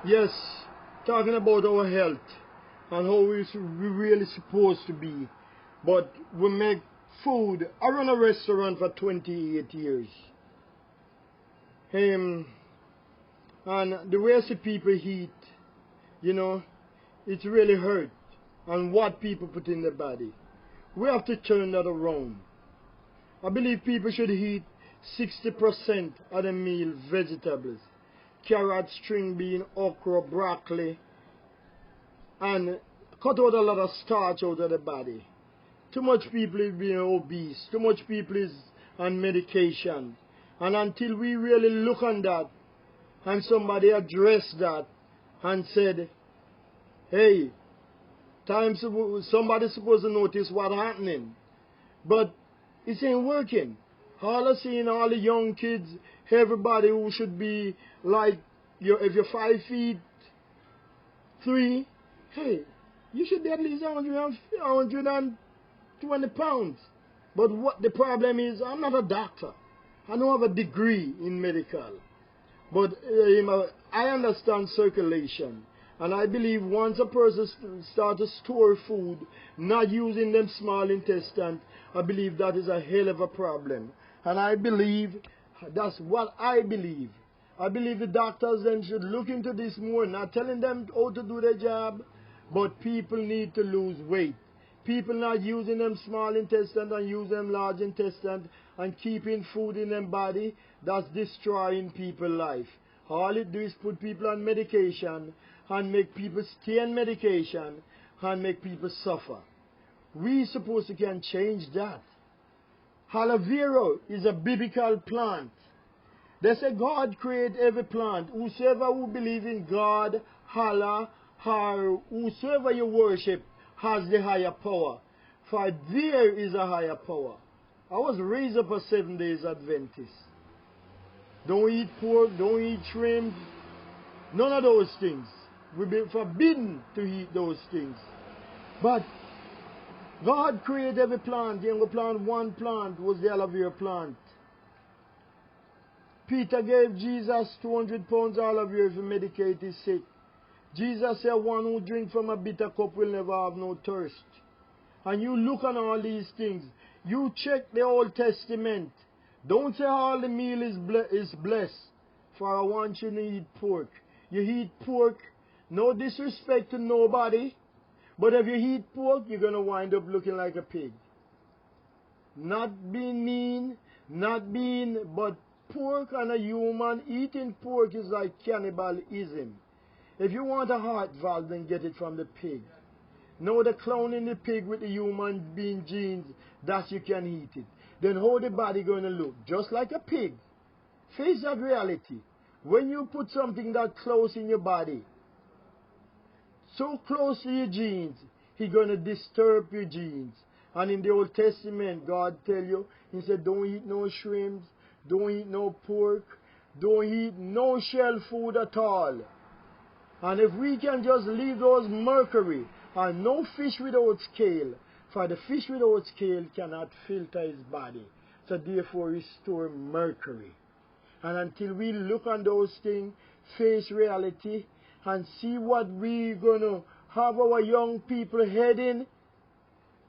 Yes, talking about our health and how we really supposed to be. But we make food. I run a restaurant for 28 years. And the way I see people eat, you know, it's really hurt. And what people put in their body. We have to turn that around. I believe people should eat 60% of the meal vegetables. Carrot, string bean, okra, broccoli, and cut out a lot of starch out of the body. Too much people is being obese. Too much people is on medication. And until we really look on that, and somebody addressed that and said, hey, somebody's supposed to notice what's happening. But it ain't working. All I see in all the young kids, everybody who should be like, if you're 5'3", hey, you should be at least 120 pounds. But what the problem is, I'm not a doctor. I don't have a degree in medical. But I understand circulation. And I believe once a person starts to store food, not using them small intestine, I believe that is a hell of a problem. And I believe, that's what I believe. I believe the doctors then should look into this more, not telling them how to do their job, but people need to lose weight. People not using them small intestine and use them large intestine and keeping food in them body, that's destroying people's life. All it do is put people on medication and make people stay on medication and make people suffer. We supposed to can change that. Aloe Vera is a biblical plant. They say God created every plant. Whosoever who believe in God, Allah, or whosoever you worship, has the higher power. For there is a higher power. I was raised up a 7 Days Adventist. Don't eat pork, don't eat shrimp, none of those things. We've been forbidden to eat those things. But God created every plant. The only plant, one plant, was the aloe vera plant. Peter gave Jesus 200 pounds of aloe vera to medicate his sick. Jesus said, one who drink from a bitter cup will never have no thirst. And you look on all these things. You check the Old Testament. Don't say all the meal is blessed. For I want you to eat pork. You eat pork, no disrespect to nobody. But if you eat pork, you're going to wind up looking like a pig. Not being mean, but pork and a human eating pork is like cannibalism. If you want a heart valve, then get it from the pig. No, the cloning the pig with the human being genes, that you can eat it. Then how the body going to look? Just like a pig. Face that reality. When you put something that close in your body, so close to your genes, He's going to disturb your genes. And in the Old Testament, God tell you, He said, don't eat no shrimps, don't eat no pork, don't eat no shell food at all. And if we can just leave those mercury, and no fish without scale, for the fish without scale cannot filter his body. So therefore restore mercury. And until we look on those things, face reality, and see what we're going to have our young people heading,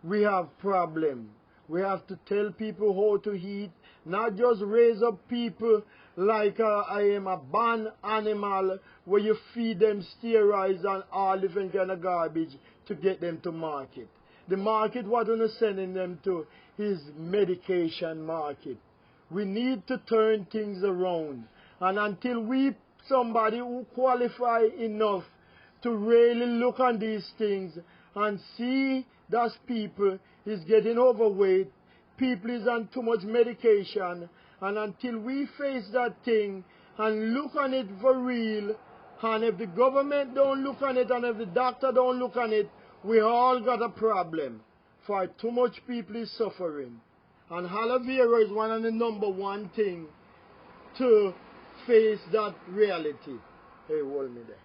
we have problem. We have to tell people how to eat, not just raise up people like I am a banned animal where you feed them steroids and all different kind of garbage to get them to market. The market, what we're sending them to is medication market. We need to turn things around. And until we, somebody who qualify enough to really look on these things and see that people is getting overweight, people is on too much medication, and until we face that thing and look on it for real, and if the government don't look on it and if the doctor don't look on it, we all got a problem. For too much people is suffering. And aloe vera is one of the #1 thing to face that reality. Hey, hold me there.